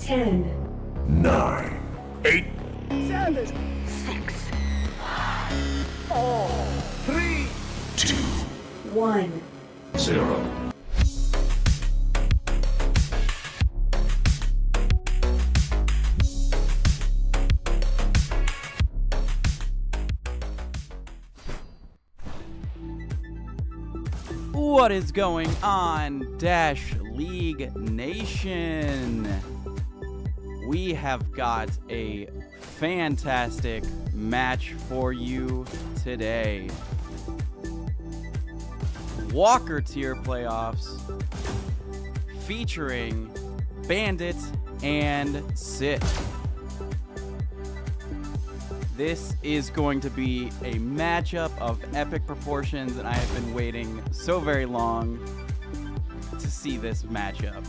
10, 9, 8, 7, 6, 3, 2, 1. 0. What is going on, Dash League Nation? We have got a fantastic match for you today. Walker Tier Playoffs featuring Bandit and SITH. This is going to be a matchup of epic proportions, and I have been waiting so very long to see this matchup.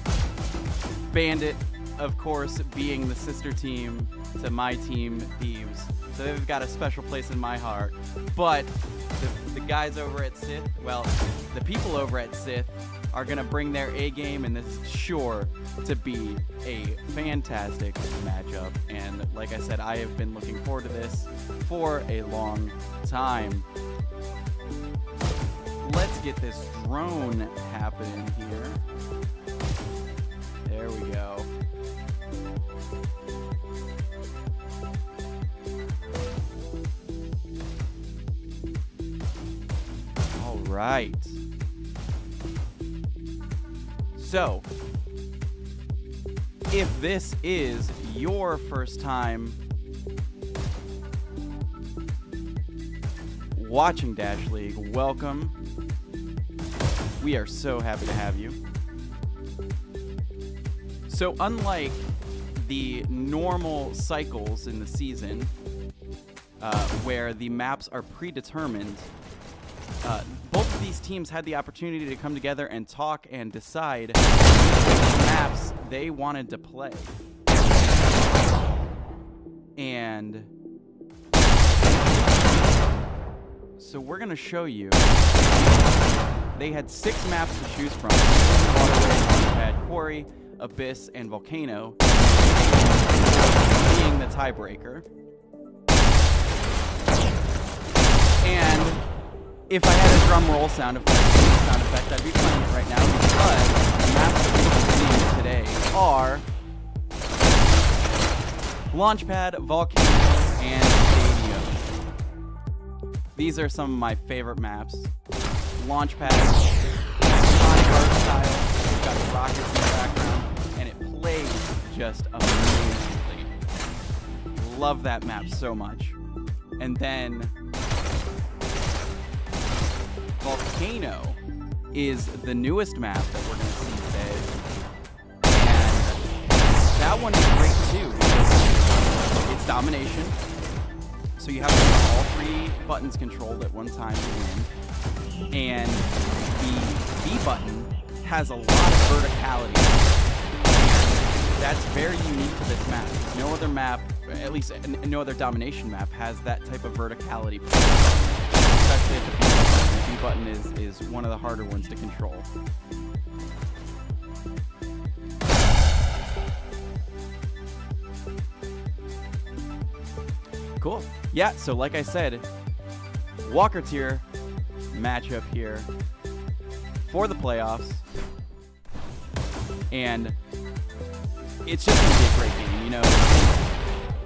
Bandit, of course, being the sister team to my team, Thieves, so they've got a special place in my heart. But the guys over at SITH, well, the people over at SITH are going to bring their A game, and this is sure to be a fantastic matchup. And like I said, I have been looking forward to this for a long time. Let's get this drone happening here. There we go. All right. So, if this is your first time watching Dash League, welcome. We are so happy to have you. So, unlike the normal cycles in the season, where the maps are predetermined, both of these teams had the opportunity to come together and talk and decide which maps they wanted to play. And so we're going to show you. They had 6 maps to choose from. We had Quarry, Abyss, and Volcano, being the tiebreaker. And if I had a drum roll sound effect, I'd be playing it right now, because the maps that we're seeing today are Launchpad, Volcano, and Stadium. These are some of my favorite maps. Launchpad, iconic art style, we've got the rockets in the background, and it plays just amazingly. Love that map so much. And then Volcano is the newest map that we're going to see today. And that one is great too, because it's domination. So you have to have all 3 buttons controlled at one time to win. And the B button has a lot of verticality. And that's very unique to this map. No other map, at least no other domination map, has that type of verticality. Especially at the B button. The B button is one of the harder ones to control. Cool. Yeah, so like I said, Walker Tier matchup here for the playoffs. And it's just going to be a great game. You know,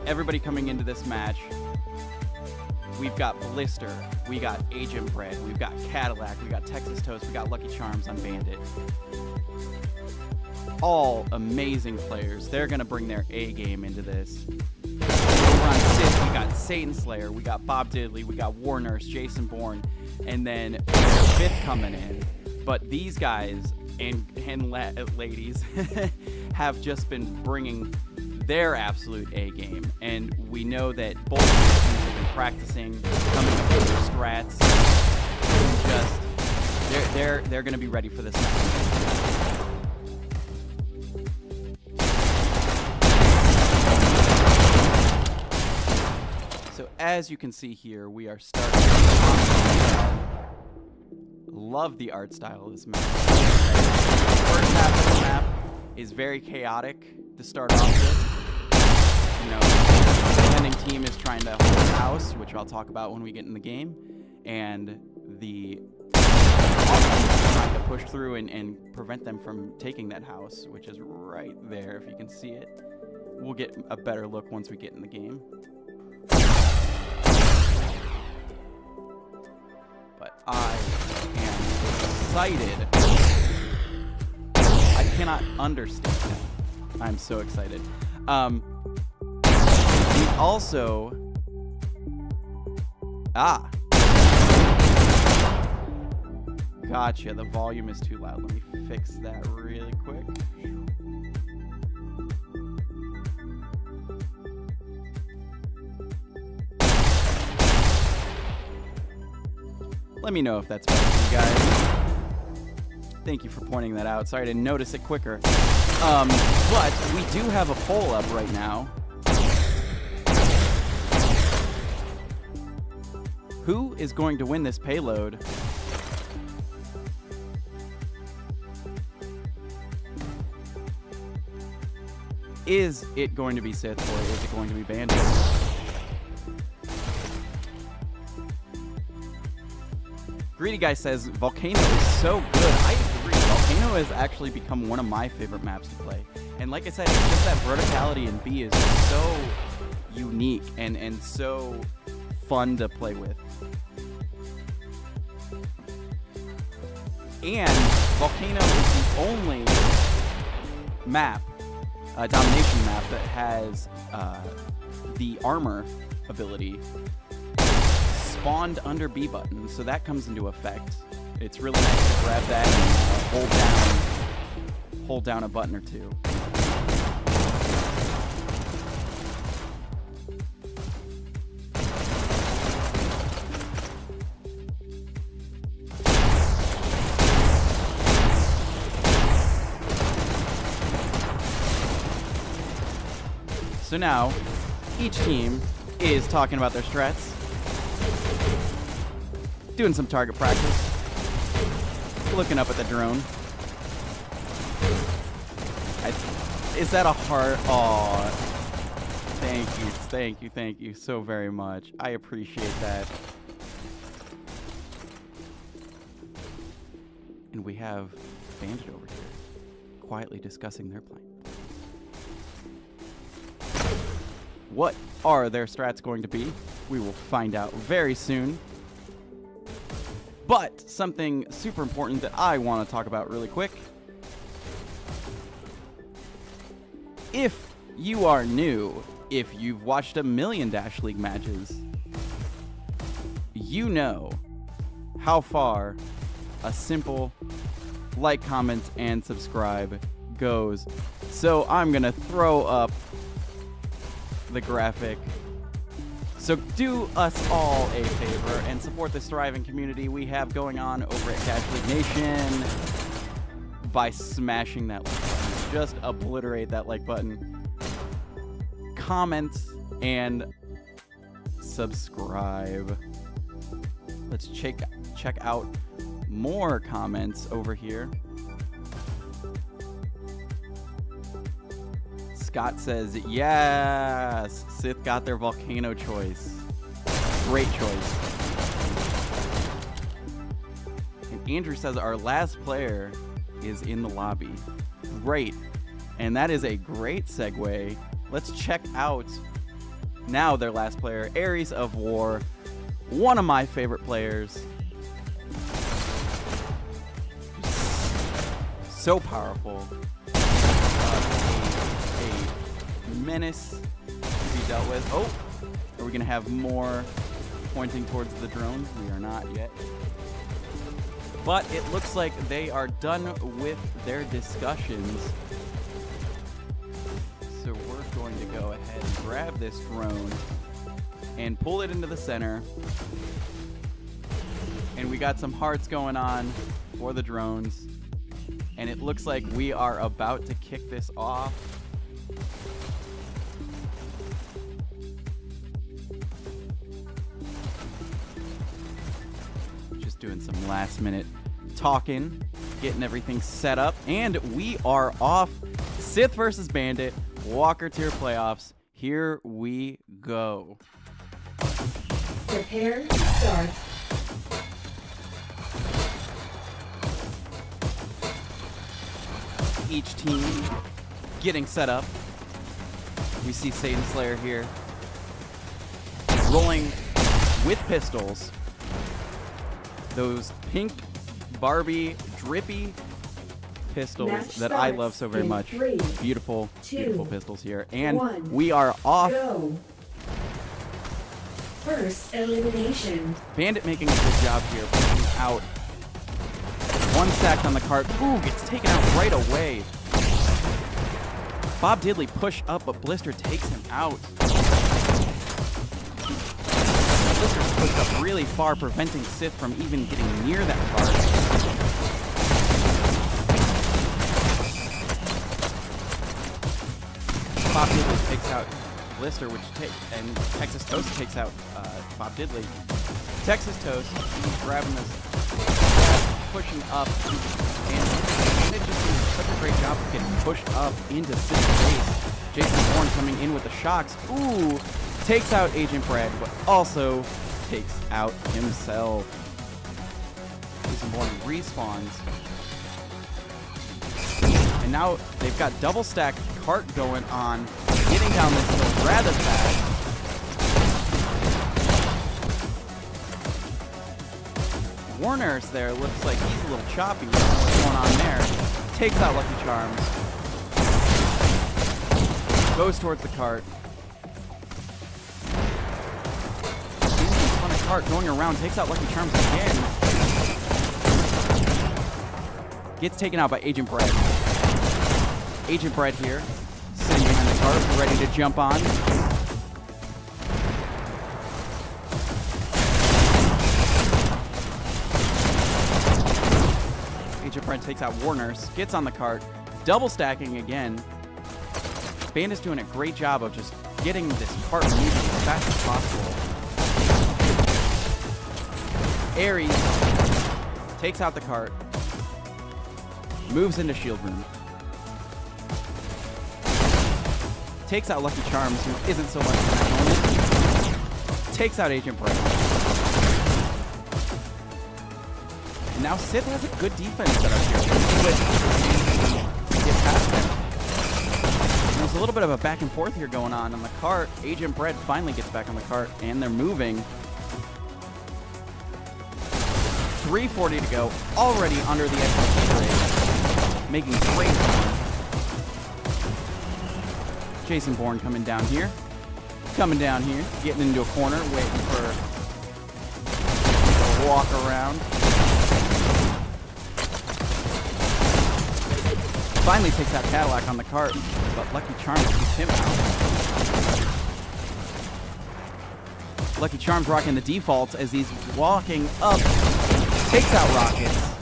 everybody coming into this match, we've got Blister, we got Agent Bread, we've got Cadillac, we got Texas Toast, we got Lucky Charms on Bandit. All amazing players. They're going to bring their A game into this. Over on SITH, we got Satan Slayer, we got Bob Diddley, we got War Nurse, Jason Bourne, and then Fifth coming in. But these guys and ladies have just been bringing their absolute A game, and we know that both of these teams have been practicing, coming up with their strats. They're going to be ready for this match. So as you can see here, we are starting. Love the art style of this map. The first half of the map is very chaotic. to start off with. You know, the defending team is trying to hold house, which I'll talk about when we get in the game, and the offense is trying to push through and prevent them from taking that house, which is right there, if you can see it. We'll get a better look once we get in the game. But I am excited. I cannot understand that. I'm so excited. We also... Gotcha, the volume is too loud. Let me fix that really quick. Let me know if that's better for you guys. Thank you for pointing that out. Sorry I didn't notice it quicker. But we do have a poll up right now. Who is going to win this payload? Is it going to be Sith or is it going to be Bandit? Greedy Guy says Volcano is so good. I agree. Volcano has actually become one of my favorite maps to play. And like I said, it's just that verticality in B is so unique and so fun to play with. And Volcano is the only map, domination map, that has the armor ability spawned under B button, so that comes into effect. It's really nice to grab that and hold down a button or two. So now, each team is talking about their strats, doing some target practice, looking up at the drone. Is that a heart? Aw, thank you so very much. I appreciate that. And we have Bandit over here, quietly discussing their plan. What are their strats going to be? We will find out very soon. But something super important that I want to talk about really quick. If you are new, if you've watched a million Dash League matches, you know how far a simple like, comment, and subscribe goes. So I'm going to throw up the graphic. So do us all a favor and support this thriving community we have going on over at Dash League Nation by smashing that like button. Just obliterate that like button. Comment and subscribe. Let's check out more comments over here. Scott says, yes, Sith got their volcano choice. Great choice. And Andrew says our last player is in the lobby. Great. And that is a great segue. Let's check out now their last player, Ares of War, one of my favorite players. So powerful. A menace to be dealt with. Oh, are we going to have more pointing towards the drone? We are not yet. But it looks like they are done with their discussions. So we're going to go ahead and grab this drone and pull it into the center. And we got some hearts going on for the drones. And it looks like we are about to kick this off. Just doing some last minute talking, getting everything set up, and we are off. Sith versus Bandit. Walker Tier Playoffs. Here we go. Prepare to start. Each team getting set up. We see Satan Slayer here rolling with pistols. Those pink Barbie drippy pistols Match that I starts love so very in much. 3, Beautiful, 2, beautiful pistols here. And 1, we are off. Go. First elimination. Bandit making a good job here, pushing out. One stacked on the cart. Ooh, gets taken out right away. Bob Diddley pushed up, but Blister takes him out. Blister's pushed up really far, preventing Sith from even getting near that cart. Bob Diddley takes out Blister, and Texas Toast takes out Bob Diddley. Texas Toast grabbing this, pushing up, and it just doing such a great job of getting pushed up into Sith's base. Jason Bourne coming in with the shocks. Ooh, takes out Agent Brad, but also takes out himself. Jason Bourne respawns. And now they've got double stack cart going on, getting down this hill rather fast. Warner's there, looks like he's a little choppy. What's going on there? Takes out Lucky Charms. Goes towards the cart. On a cart going around, takes out Lucky Charms again. Gets taken out by Agent Bread. Agent Bread here, sitting behind the cart, ready to jump on. Agent Bread takes out Warner's, gets on the cart, double stacking again. Bandit's doing a great job of just getting this cart moving as fast as possible. Ares takes out the cart, moves into shield room. Takes out Lucky Charms, who isn't so much in that moment. Takes out Agent Bread. And now Sith has a good defense set up here. Get past them. And there's a little bit of a back and forth here going on the cart. Agent Bread finally gets back on the cart, and they're moving. 3:40 to go, already under the XP rate, making great time. Jason Bourne coming down here, getting into a corner, waiting for a walk around. Finally takes out Cadillac on the cart, but Lucky Charms keeps him out. Lucky Charms rocking the defaults as he's walking up. Takes out Rockets.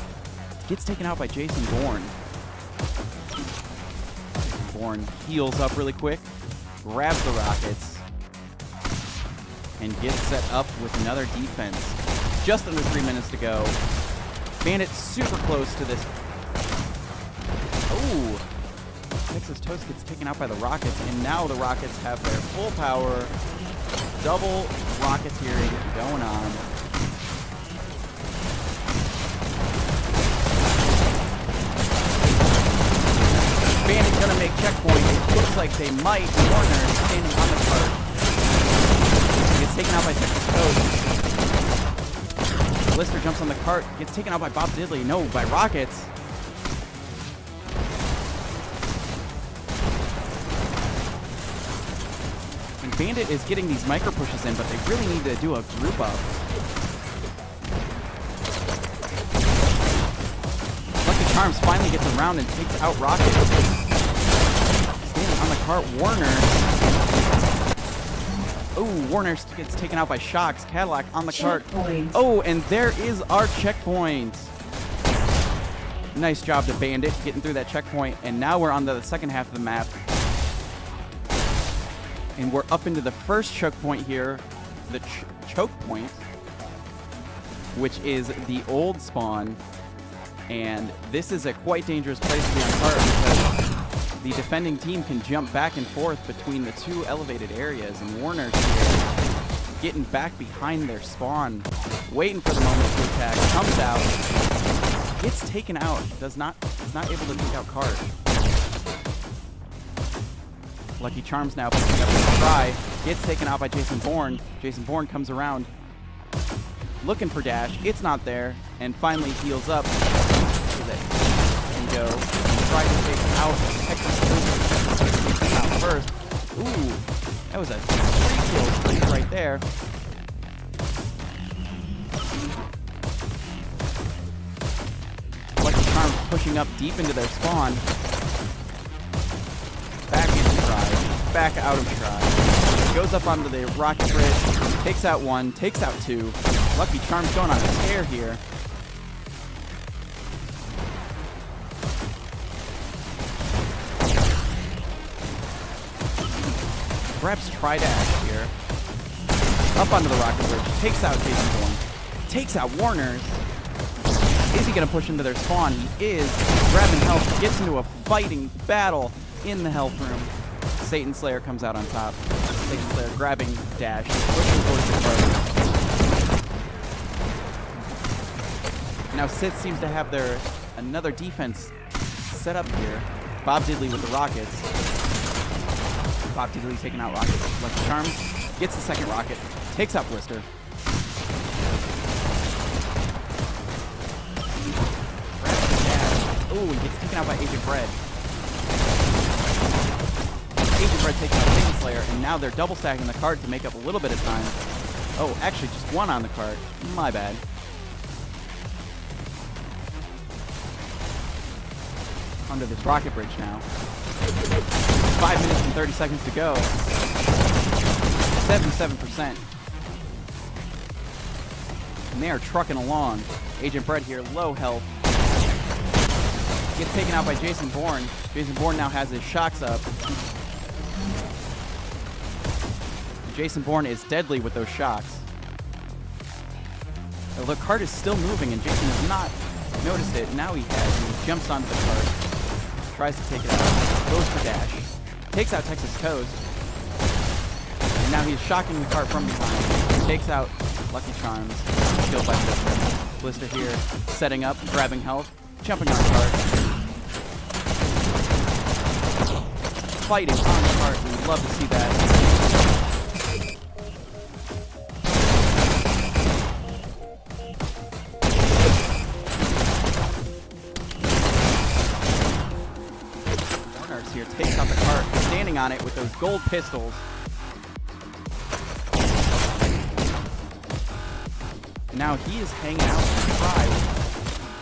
Gets taken out by Jason Bourne. Bourne heals up really quick. Grabs the Rockets. And gets set up with another defense. Just under 3 minutes to go. Bandit super close to this. Oh! Texas Toast gets taken out by the Rockets. And now the Rockets have their full power. Double Rocketeering going on. Bandit's gonna make checkpoint. It looks like they might. Warner standing on the cart. He gets taken out by Texas Toast. Blister jumps on the cart. Gets taken out by Bob Diddley. No, by Rockets. And Bandit is getting these micro pushes in, but they really need to do a group up. Lucky Charms finally gets around and takes out Rocket. Standing on the cart, Warner. Oh, Warner gets taken out by Shocks. Cadillac on the cart. Oh, and there is our checkpoint. Nice job to Bandit getting through that checkpoint. And now we're on to the second half of the map. And we're up into the first choke point here. The choke point, which is the old spawn. And this is a quite dangerous place to be on cart because the defending team can jump back and forth between the two elevated areas, and Warner's here, getting back behind their spawn, waiting for the moment to attack, comes out, gets taken out, is not able to take out Cart. Lucky Charms now picking up his try, gets taken out by Jason Bourne. Jason Bourne comes around, looking for Dash, it's not there, and finally heals up so that he can go and try to take out Texas out first. Ooh, that was a 3 kill right there. Lucky Charms pushing up deep into their spawn. Back into Stride, back out of Stride. Goes up onto the rocket bridge, takes out 1, takes out 2. Lucky Charms going on a tear here. Grabs Tridash here. Up onto the rocket bridge, takes out Jason Bourne, takes out Warner's. Is he going to push into their spawn? He is. Grabbing health, gets into a fighting battle in the health room. Satan Slayer comes out on top. Satan Slayer grabbing Dash, pushing towards the cart. Now SITH seems to have their another defense set up here. Bob Diddley with the rockets. Bob Diddley taking out rockets. Lucky Charms gets the second rocket, takes out Blister. Ooh, he gets taken out by Agent Bread. Agent Bread takes out Satan Slayer, and now they're double stacking the cart to make up a little bit of time. Oh, actually just 1 on the cart. My bad. Under this rocket bridge now. 5 minutes and 30 seconds to go. 77%. And they are trucking along. Agent Bread here, low health. Gets taken out by Jason Bourne. Jason Bourne now has his shocks up. Jason Bourne is deadly with those shocks. The cart is still moving, and Jason has not noticed it. Now he has, and he jumps onto the cart. Tries to take it out. Goes for Dash. Takes out Texas Toast. And now he's shocking the cart from behind. Takes out Lucky Charms. Killed by Blister. Blister here, setting up, grabbing health, jumping on the cart. Fighting on the cart. We would love to see that. Here takes out the cart, standing on it with those gold pistols. And now he is hanging out with Tribe.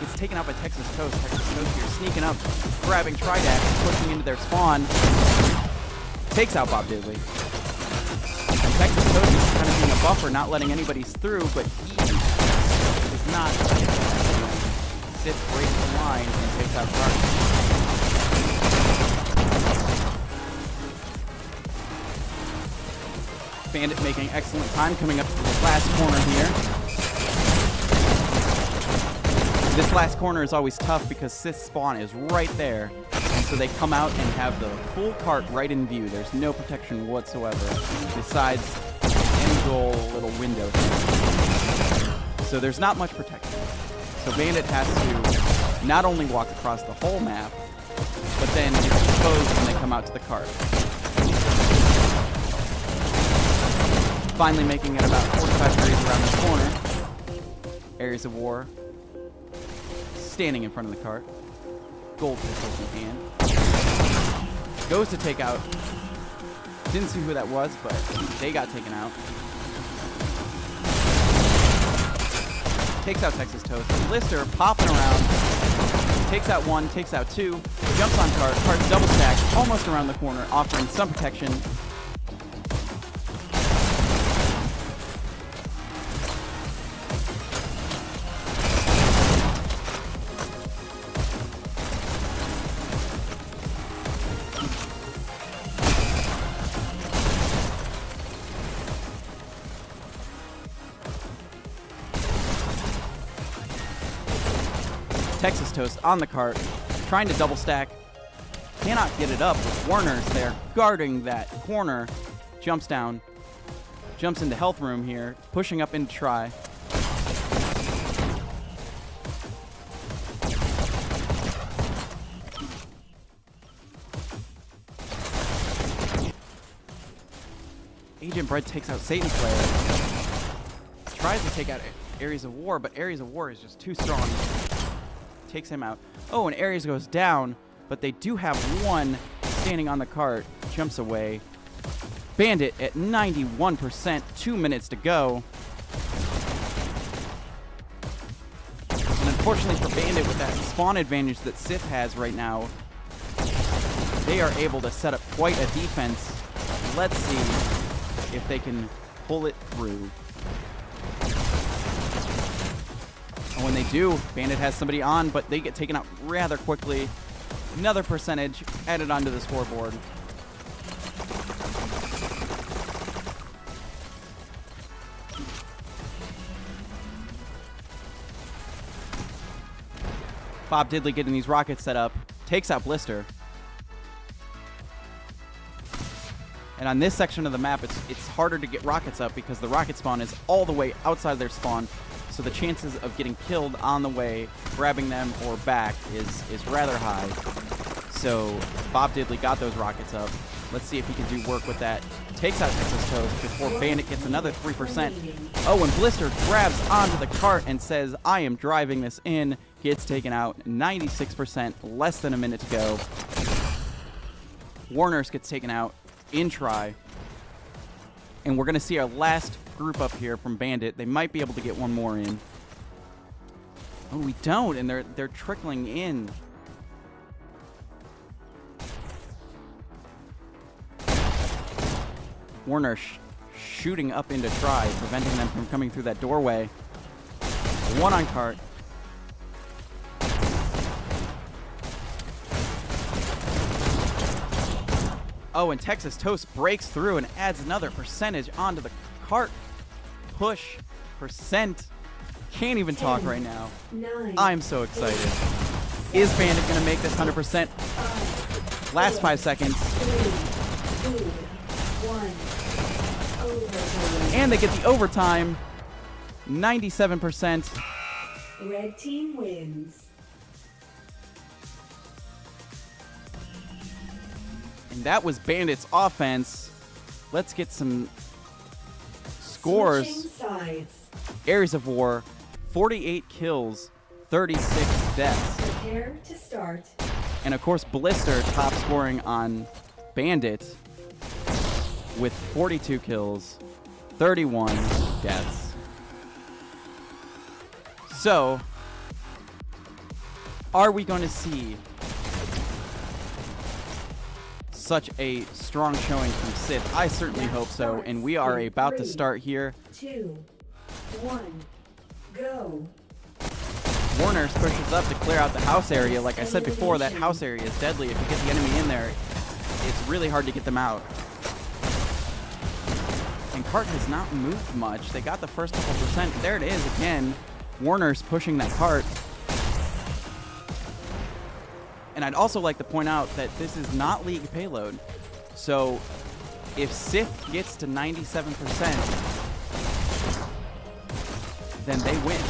Gets taken out by Texas Toast. Texas Toast here sneaking up, grabbing Tridash, pushing into their spawn. Takes out Bob Diddley. And Texas Toast is kind of being a buffer, not letting anybody through, but he is not. SITH breaks the line and takes out Cart. Bandit making excellent time coming up to this last corner here. This last corner is always tough because SITH's spawn is right there. And so they come out and have the full cart right in view. There's no protection whatsoever besides any little window here. So there's not much protection. So Bandit has to not only walk across the whole map, but then it's exposed when they come out to the cart. Finally making it about 45 degrees around the corner. Areas of War. Standing in front of the cart. Gold pistols in hand. Goes to take out. Didn't see who that was, but they got taken out. Takes out Texas Toast. Blister popping around. Takes out 1, takes out 2. Jumps on cart. Cart's double stacked. Almost around the corner, offering some protection. Texas Toast on the cart, trying to double stack. Cannot get it up with Warner's there guarding that corner. Jumps down. Jumps into health room here. Pushing up into try. Agent Bread takes out Satan Slayer. Tries to take out Ares of War, but Ares of War is just too strong. Takes him out. Oh, and Ares goes down, but they do have one standing on the cart. Jumps away. Bandit at 91%. 2 minutes to go. And unfortunately for Bandit, with that spawn advantage that SITH has right now, they are able to set up quite a defense. Let's see if they can pull it through. And when they do, Bandit has somebody on, but they get taken out rather quickly. Another percentage added onto the scoreboard. Bob Diddley getting these rockets set up. Takes out Blister. And on this section of the map, it's harder to get rockets up because the rocket spawn is all the way outside their spawn. So the chances of getting killed on the way, grabbing them, or back is rather high. So Bob Diddley got those rockets up. Let's see if he can do work with that. Takes out Texas Toast before Bandit gets another 3%. Oh, and Blister grabs onto the cart and says, I am driving this in. Gets taken out. 96%, less than a minute to go. Warner's gets taken out in try. And we're going to see our last group up here from Bandit. They might be able to get one more in. Oh, we don't, and they're trickling in. Warner shooting up into try, preventing them from coming through that doorway. One on cart. Oh, and Texas Toast breaks through and adds another percentage onto the cart. Push. Percent. Can't even talk right now. 9, I'm so excited. Is Bandit going to make this 100%? Last 5 seconds. 3, 2, 1. Overtime. And they get the overtime. 97%. Red team wins. And that was Bandit's offense. Let's get some scores. Switching sides. Ares of War, 48 kills, 36 deaths. Prepare to start. And of course, Blister top scoring on Bandit with 42 kills, 31 deaths. So, are we going to see such a strong showing from SITH? I certainly hope so, and we are about to start here. 2, 1, go. Warner pushes up to clear out the house area. Like I said before, that house area is deadly. If you get the enemy in there, it's really hard to get them out. And cart has not moved much. They got the first couple percent. There it is again. Warner's pushing that cart. And I'd also like to point out that this is not league payload. So if SITH gets to 97%, then they win.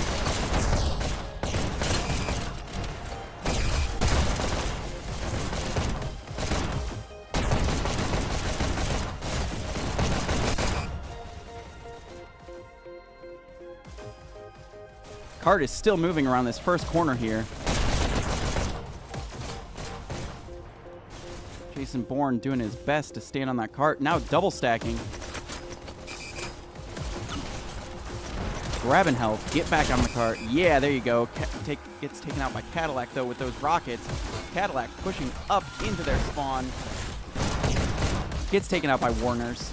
Cart is still moving around this first corner here. Jason Bourne doing his best to stand on that cart. Now double stacking. Grabbing health. Get back on the cart. Yeah, there you go. Gets taken out by Cadillac, though, with those rockets. Cadillac pushing up into their spawn. Gets taken out by Warner's.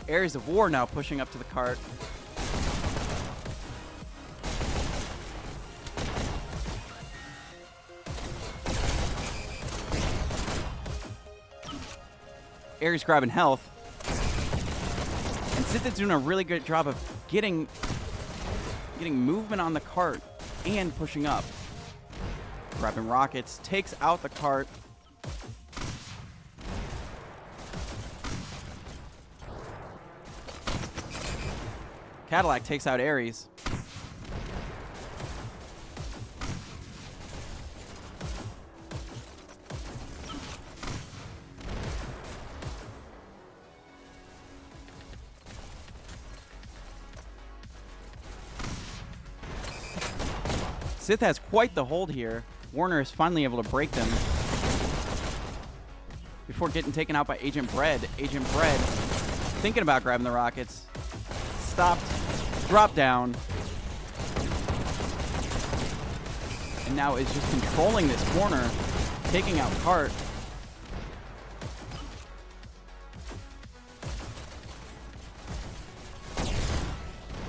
Ares of War now pushing up to the cart. Ares grabbing health. And SITH is doing a really good job of getting movement on the cart and pushing up. Grabbing rockets, takes out the cart. Cadillac takes out Ares. SITH has quite the hold here. Warner is finally able to break them before getting taken out by Agent Bread. Agent Bread thinking about grabbing the rockets. Stopped, dropped down, and now is just controlling this corner, taking out cart.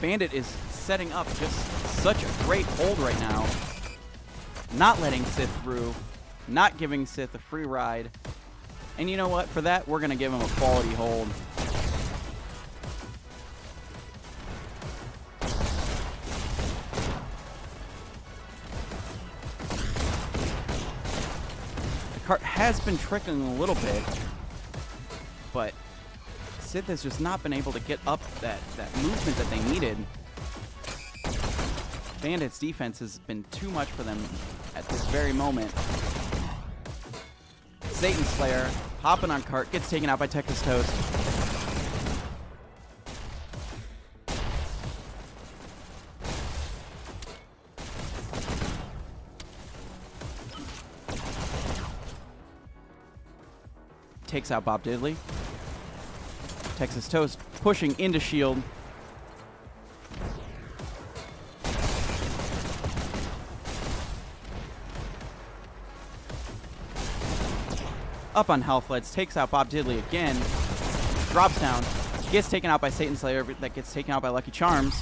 Bandit is setting up just such a great hold right now. Not letting SITH through, not giving SITH a free ride. And you know what? For that, we're going to give him a quality hold. The cart has been trickling a little bit, but SITH has just not been able to get up that movement that they needed. Bandit's defense has been too much for them at this very moment. Satan Slayer hopping on cart, gets taken out by Texas Toast. Takes out Bob Diddley. Texas Toast pushing into shield. Up on health, Let's takes out Bob Diddley again. Drops down. Gets taken out by Satan Slayer. That gets taken out by Lucky Charms.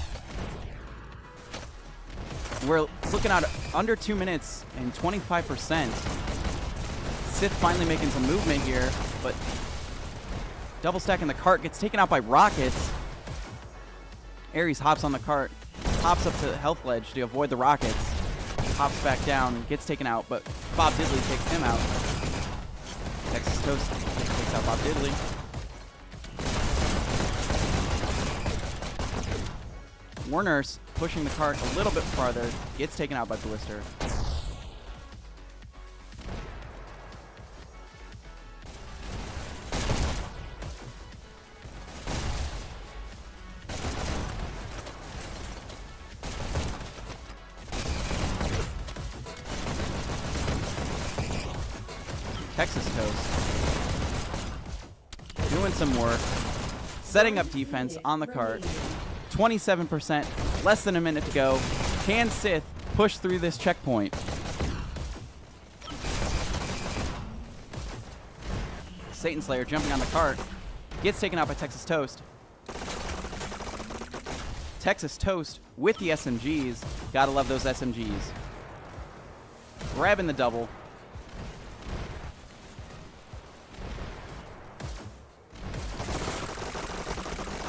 We're looking at under 2 minutes and 25%. SITH finally making some movement here, but double stacking the cart, gets taken out by rockets. Ares hops on the cart, hops up to the health ledge to avoid the rockets. Hops back down, gets taken out, but Bob Diddley takes him out. Texas Toast takes out Bob Diddley. Warner's pushing the cart a little bit farther, gets taken out by Blister. Texas Toast doing some work, setting up defense on the cart. 27%, less than a minute to go. Can SITH push through this checkpoint? Satan Slayer jumping on the cart, gets taken out by Texas Toast. Texas Toast with the SMGs. Gotta love those SMGs. Grabbing the double.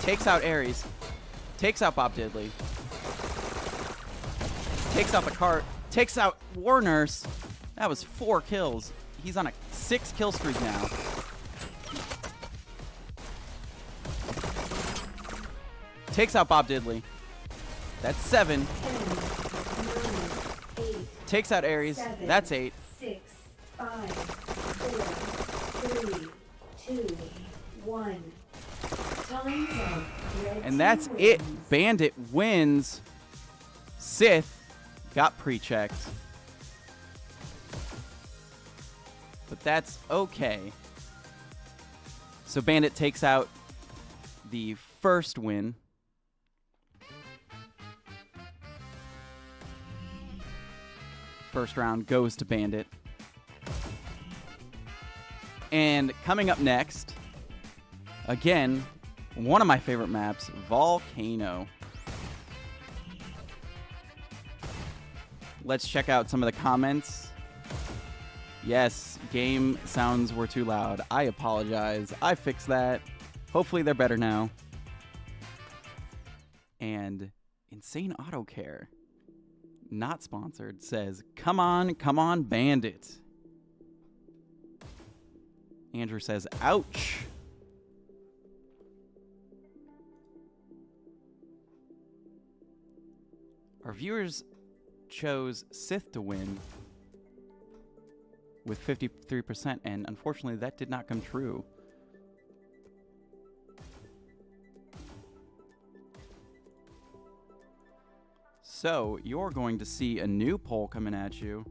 Takes out Ares. Takes out Bob Diddley. Takes out the cart. Takes out Warner's. That was 4 kills. He's on a 6 kill streak now. Takes out Bob Diddley. That's 7. 10, 9, 8, Takes out Ares. 7, That's 8. 6, 5, 4, 3, 2, 1. Time's up. Red And that's team it. wins. Bandit wins. SITH got pre-checked. But that's okay. So Bandit takes out the first win. First round goes to Bandit. And coming up next, again, one of my favorite maps, Volcano. Let's check out some of the comments. Yes, game sounds were too loud. I apologize. I fixed that. Hopefully they're better now. And Insane Auto Care, not sponsored, says, come on, Bandit. Andrew says, ouch. Our viewers chose SITH to win with 53%, and unfortunately that did not come true. So you're going to see a new poll coming at you.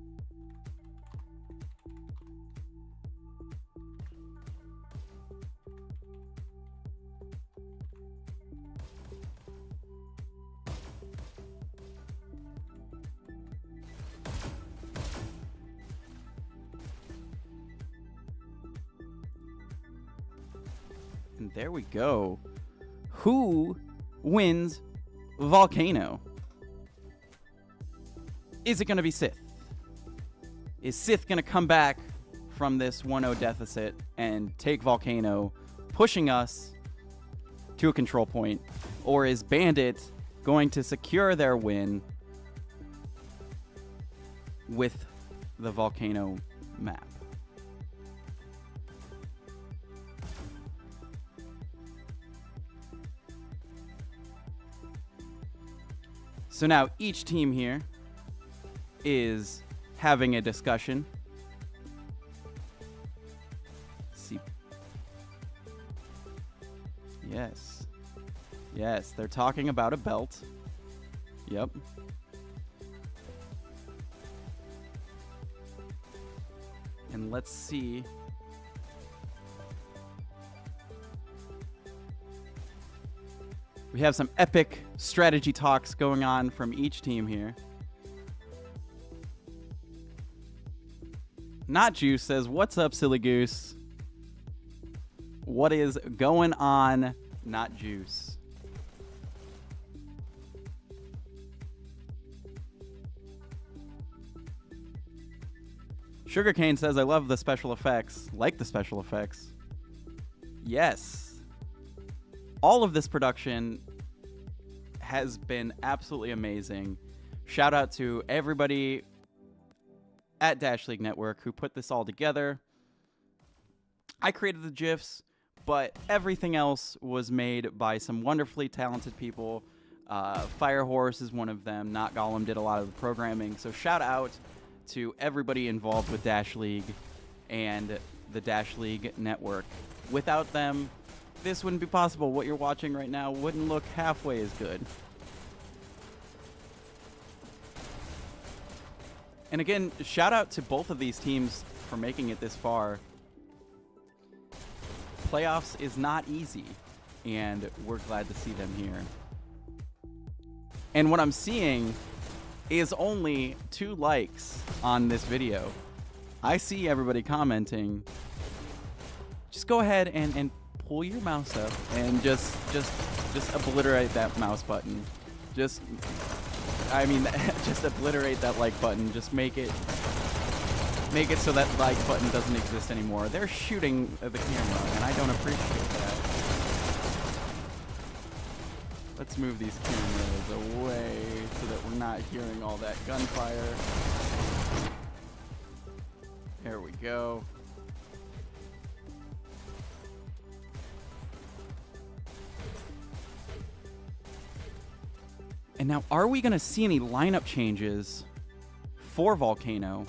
And there we go. Who wins Volcano? Is it going to be SITH? Is SITH going to come back from this 1-0 deficit and take Volcano, pushing us to a control point? Or is Bandit going to secure their win with the Volcano map? So now each team here is having a discussion. See. Yes. Yes, they're talking about a belt. Yep. And let's see. We have some epic strategy talks going on from each team here. Not Juice says, what's up, silly goose? What is going on, Not Juice? Sugarcane says, I love the special effects. Like the special effects. Yes. All of this production has been absolutely amazing. Shout out to everybody at Dash League Network who put this all together. I created the GIFs, but everything else was made by some wonderfully talented people. Firehorse is one of them. Not Gollum did a lot of the programming. So shout out to everybody involved with Dash League and the Dash League Network. Without them, this wouldn't be possible. What you're watching right now wouldn't look halfway as good. And again, shout out to both of these teams for making it this far. Playoffs is not easy, and we're glad to see them here. And what I'm seeing is only 2 likes on this video. I see everybody commenting. Just go ahead and pull your mouse up and just obliterate that mouse button. Just obliterate that like button. Just make it so that like button doesn't exist anymore. They're shooting at the camera, and I don't appreciate that. Let's move these cameras away so that we're not hearing all that gunfire. There we go. And now, are we going to see any lineup changes for Volcano?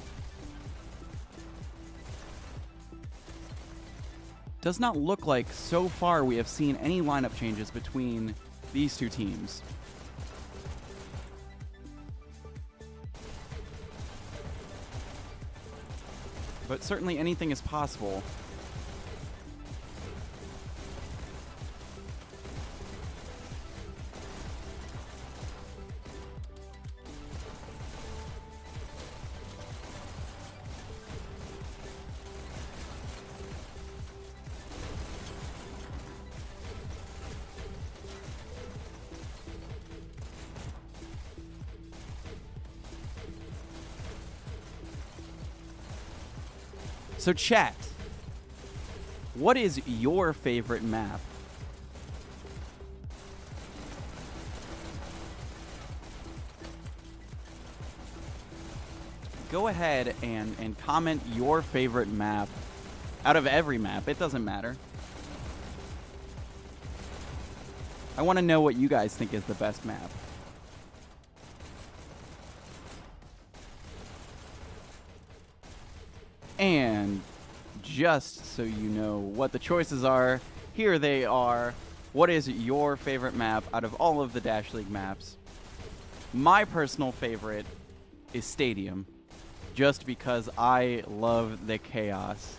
Does not look like so far we have seen any lineup changes between these two teams. But certainly anything is possible. So chat, what is your favorite map? Go ahead and comment your favorite map out of every map. It doesn't matter. I want to know what you guys think is the best map. And just so you know what the choices are, here they are. What is your favorite map out of all of the Dash League maps? My personal favorite is Stadium, just because I love the chaos.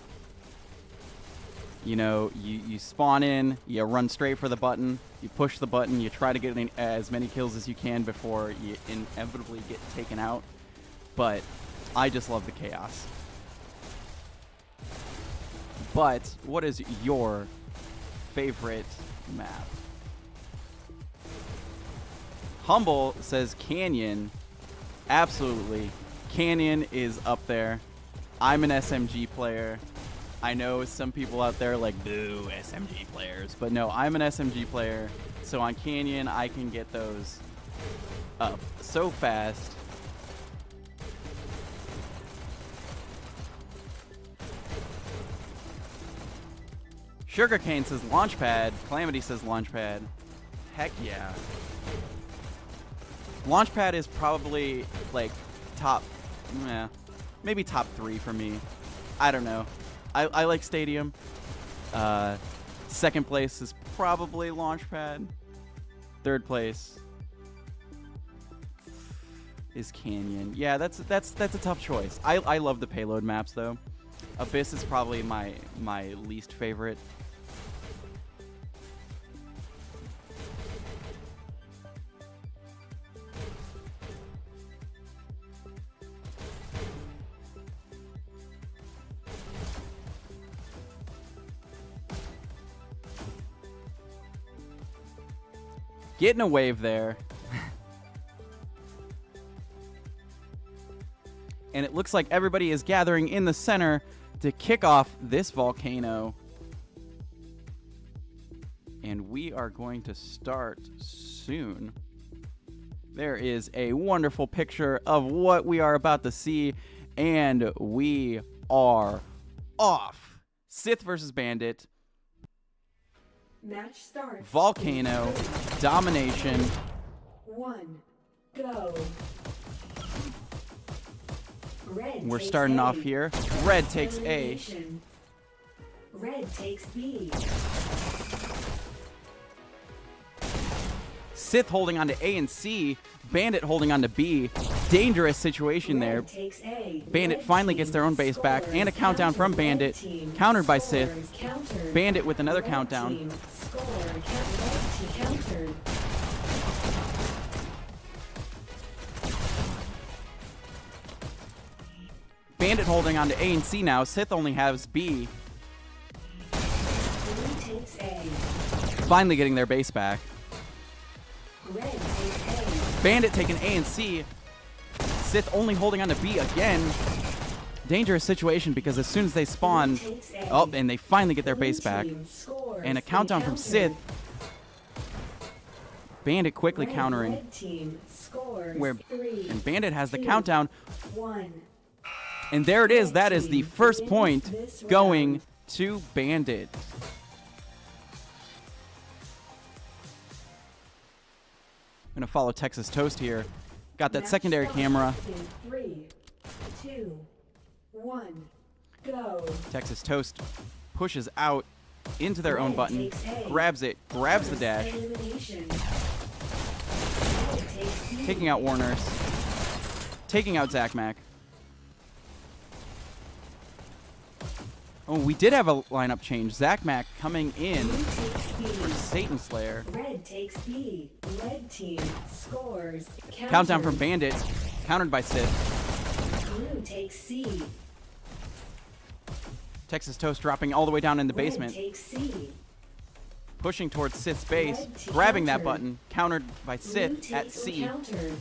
You know, you spawn in, you run straight for the button, you push the button, you try to get as many kills as you can before you inevitably get taken out. But I just love the chaos. But what is your favorite map? Humble says Canyon. Absolutely. Canyon is up there. I'm an SMG player. I know some people out there are like, boo, SMG players. But no, I'm an SMG player. So on Canyon, I can get those up so fast. Sugarcane says Launchpad. Calamity says Launchpad. Heck yeah. Launchpad is probably like top, maybe top 3 for me. I don't know. I like Stadium. Second place is probably Launchpad. Third place is Canyon. Yeah, that's a tough choice. I love the payload maps though. Abyss is probably my least favorite. Getting a wave there. And it looks like everybody is gathering in the center to kick off this volcano. And we are going to start soon. There is a wonderful picture of what we are about to see. And we are off. Sith versus Bandit. Match starts. Volcano. Domination. 1. Go. Red We're takes starting A. off here. Red takes A. Elimination. Red takes B. Sith holding on to A and C. Bandit holding on to B. Dangerous situation there. Red takes A. Bandit Red finally team gets their own base back. scores. And a countdown from Counter. Bandit. Red team Countered by scores. Sith. Countered. Bandit with another Red countdown. team score. Red team countered. Bandit holding on to A and C now. Sith only has B. Blue takes A. Finally getting their base back. Red takes A. Bandit taking A and C. Sith only holding on to B again. Dangerous situation because as soon as they spawn... Oh, and they finally get their base back. And a countdown from Sith. Bandit quickly countering. Red team scores. Where 3, and Bandit has the 2, countdown. 1. And there it is. That is the first point going to Bandit. I'm going to follow Texas Toast here. Got that Match secondary starts camera. in 3, 2, 1. Go. Texas Toast pushes out into their own Red button. takes A. Grabs it. Grabs the dash. Elimination. Red takes B. Taking out Warners. Taking out Zach Mack. Oh, we did have a lineup change. Zach Mack coming in Blue takes B. for Satan Slayer. Red takes B. Red team scores. Countdown from Countered. Bandit. Countered by Sith. Blue takes C. Texas Toast dropping all the way down in the Red basement. takes C. Pushing towards Sith's base. Red team Grabbing that countered. button. Countered by Blue Sith at takes C. Countered.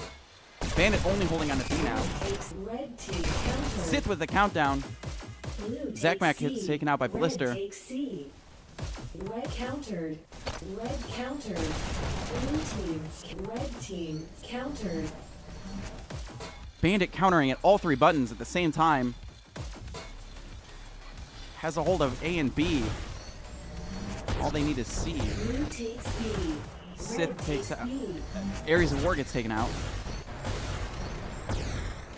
Bandit only holding on to B now. Red takes red team countered. Sith with the countdown. Blue Zach Mac takes gets C. taken out by Red Blister. takes C. Red countered. Red countered. Blue team. Red team countered. Bandit countering at all 3 buttons at the same time. Has a hold of A and B. All they need is C. Blue takes B. Sith Red takes out. B. Ares of War gets taken out.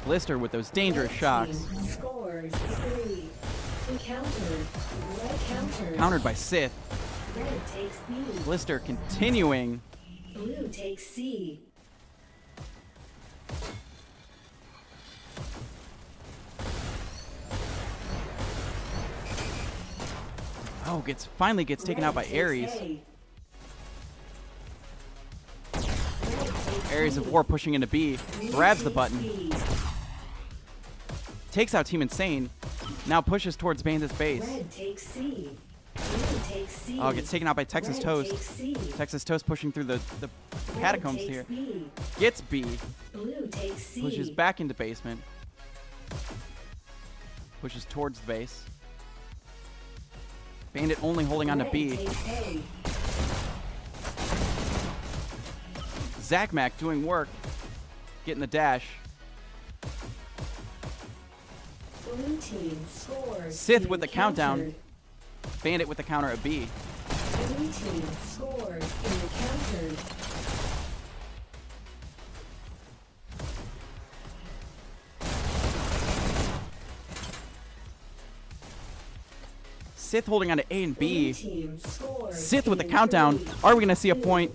Blister with those dangerous Red shocks. team scores 3. Countered. Red countered. Countered by Sith. Red takes B. Blister continuing. Blue takes C. Oh, finally gets taken out by Red Ares. takes A. Ares of War pushing into B. Grabs the button. B. Takes out Team Insane. Now pushes towards Bandit's base. Red takes C. Blue takes C. Oh, gets taken out by Texas Red Toast. takes C. Texas Toast pushing through the Red catacombs takes here. B. Gets B. Blue takes C. Pushes back into basement. Pushes towards the base. Bandit only holding on to Red B. takes A. Zach Mac doing work. Getting the dash. Blue team scores. Sith being with the countdown. countered. Bandit with the counter at B. Blue team scores being countered. Sith holding on to A and Blue B. team scores Sith with the being countdown. 3. Are we going to see a point?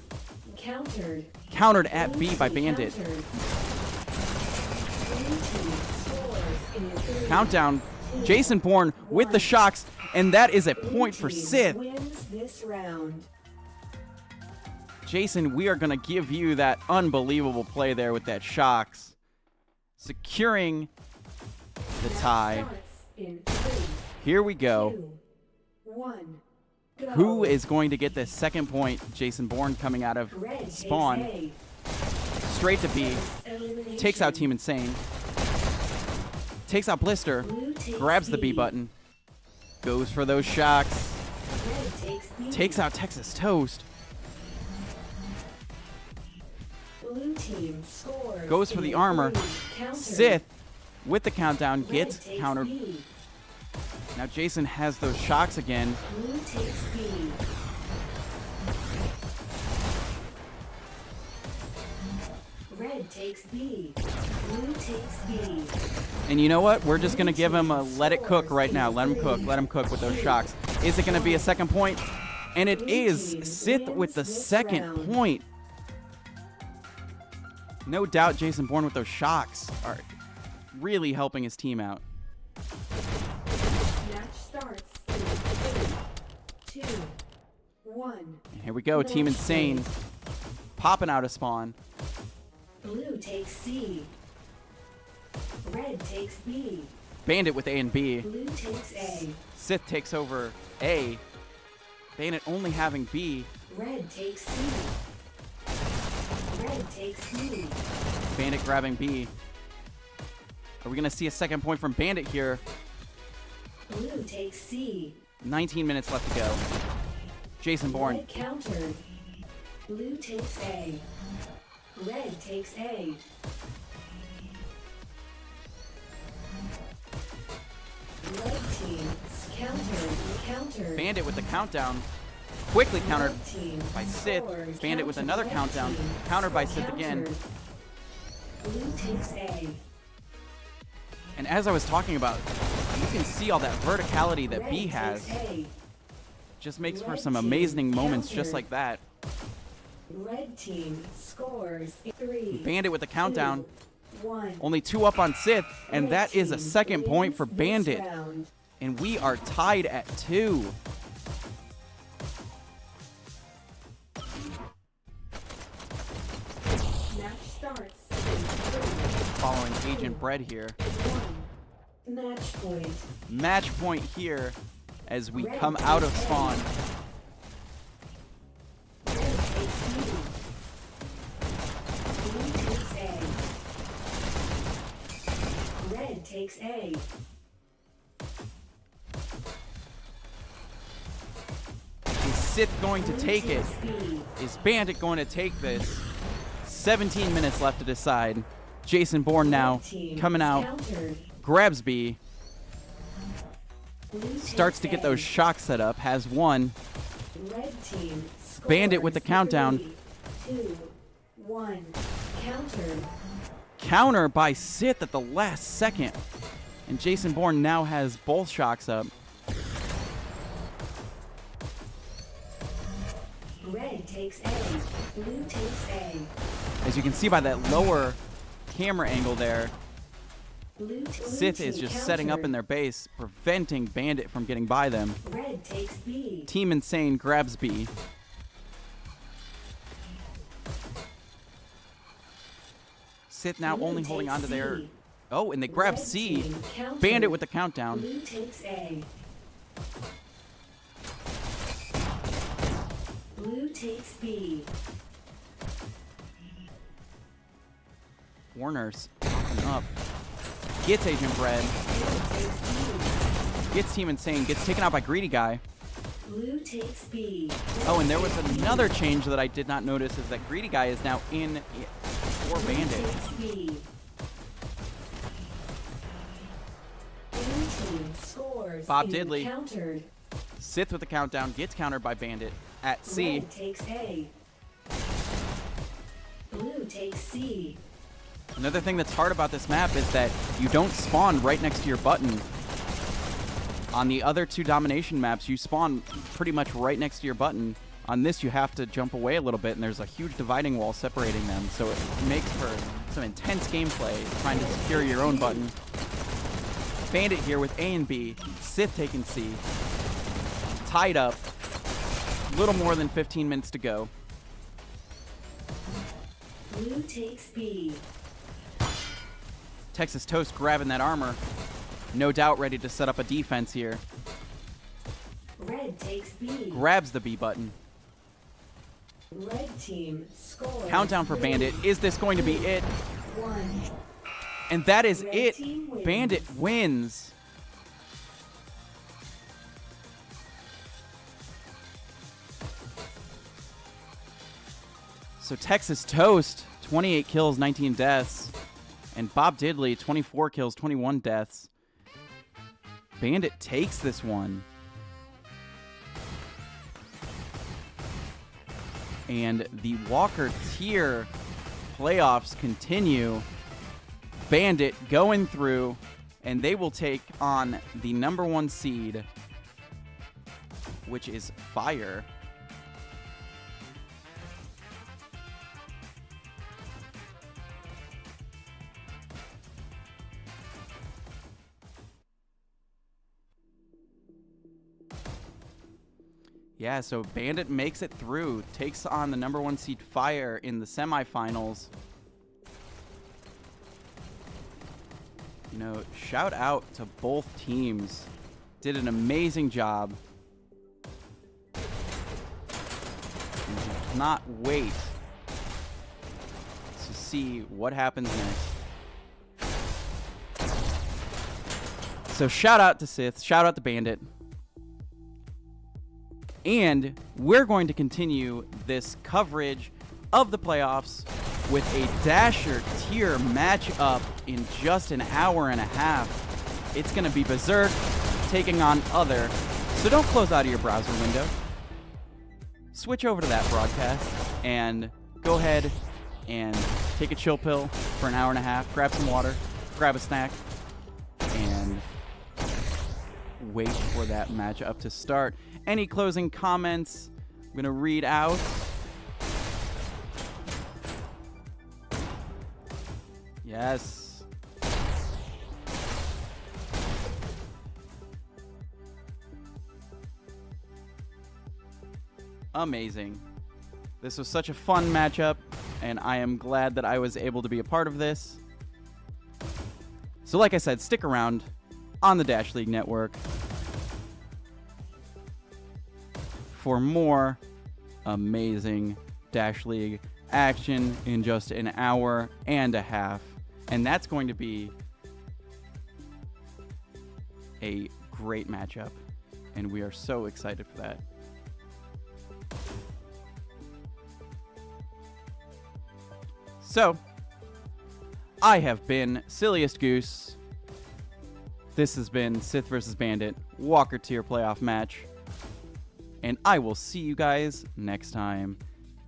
Countered. Countered at Blue B by team Bandit. countered. Blue team scores in 3. Countdown. Jason Bourne with the shocks. And that is a point for Blue team Sith. wins this round. Jason, we are going to give you that unbelievable play there with that shocks. Securing the tie. Starts in 3, Here we go. 2, 1. Go. Who is going to get the second point? Jason Bourne coming out of Red takes spawn. A. Straight to B. Elimination. Takes out Team Insane. Takes out Blister. Blue takes Grabs the B button. Goes for those shocks. Red takes B. Takes out Texas Toast. Blue team scores. Goes for in the armor. 3. Countered. Sith with the countdown Red gets takes countered. B. Now Jason has those shocks again. Blue takes B. Red takes B. Blue takes B. And you know what? We're just going to give him a let it cook right now. Let him cook. Let him cook with those shocks. Is it going to be a second point? And it is. Sith with the second point. No doubt Jason Bourne with those shocks are really helping his team out. Match starts in 3, 2, 1. And here we go. Team Insane popping out of spawn. Blue takes C. Red takes B. Bandit with A and B. Blue takes A. Sith takes over A. Bandit only having B. Red takes C. Red takes B. Bandit grabbing B. Are we going to see a second point from Bandit here? Blue takes C. 19 minutes left to go. Jason Bourne. Red countered. Blue takes A. Red takes A. Red team countered. Bandit with the countdown. Quickly countered Red team by Sith. scores. Bandit with another Red countdown. team Countered by Sith again. countered. Blue takes A. And as I was talking about, you can see all that verticality that Red B takes has. A. Just makes for Red some team amazing moments just countered. like that. Red team scores 3. Bandit with the countdown. 2, 1. Only 2 up on Sith. And Red that is a team second point for wins this Bandit. round. And we are tied at 2. Match starts in 3, Following Agent Bread here. 1. Match point. Match point here as we Red come out of takes A. spawn. Red takes B. Blue takes A. Red takes A. SITH going to take it? Is Bandit going to take this? 17 minutes left to decide. Jason Bourne now coming out, grabs B, starts to get those shocks set up, has one. Bandit with the countdown. 3, 2, 1. Countered. Counter by SITH at the last second. And Jason Bourne now has both shocks up. Red takes A. Blue takes A. As you can see by that lower camera angle there, Blue SITH is just setting up in their base, preventing Bandit from getting by them. Red takes B. Team Insane grabs B. SITH now Blue only holding takes on to their... C. Oh, and they grab Red C. team countered. Bandit with the countdown. Blue takes A. Blue takes B. Warner's popping up. Gets Agent Bread. Red takes B. Gets Team Insane. Gets taken out by Greedy Guy. Blue takes B. Oh, and there was another change that I did not notice is that Greedy Guy is now in for Bandit. Takes B. Blue team scores. Bob being Diddley. Countered. SITH with the countdown. Gets countered by Bandit at C. Red takes A. Blue takes C. Another thing that's hard about this map is that you don't spawn right next to your button. On the other two domination maps, you spawn pretty much right next to your button. On this, you have to jump away a little bit, and there's a huge dividing wall separating them, so it makes for some intense gameplay trying to secure your own button. Bandit here with A and B. SITH taking C. Tied up. Little more than 15 minutes to go. Blue takes B. Texas Toast grabbing that armor. No doubt ready to set up a defense here. Red takes B. Grabs the B button. Red team scores. Countdown for Bandit. Is this going to be it? 1. And that is Red it. team wins. Bandit wins. So Texas Toast, 28 kills, 19 deaths. And Bob Diddley, 24 kills, 21 deaths. Bandit takes this one. And the Walker tier playoffs continue. Bandit going through, and they will take on the #1 seed, which is Fire. Yeah, so Bandit makes it through, takes on the #1 seed Fire in the semifinals. You know, shout out to both teams. Did an amazing job. And I cannot wait to see what happens next. So shout out to SITH, shout out to Bandit. And we're going to continue this coverage of the playoffs with a Dasher tier matchup in just an hour and a half. It's going to be Berserk taking on Other. So don't close out of your browser window. Switch over to that broadcast and go ahead and take a chill pill for an hour and a half. Grab some water, grab a snack, and wait for that matchup to start. Any closing comments I'm going to read out? Yes. Amazing. This was such a fun matchup, and I am glad that I was able to be a part of this. So like I said, stick around on the Dash League Network for more amazing Dash League action in just an hour and a half. And that's going to be a great matchup. And we are so excited for that. So, I have been Silliest Goose. This has been Sith vs. Bandit Walker Tier Playoff match. And I will see you guys next time.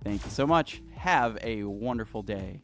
Thank you so much. Have a wonderful day.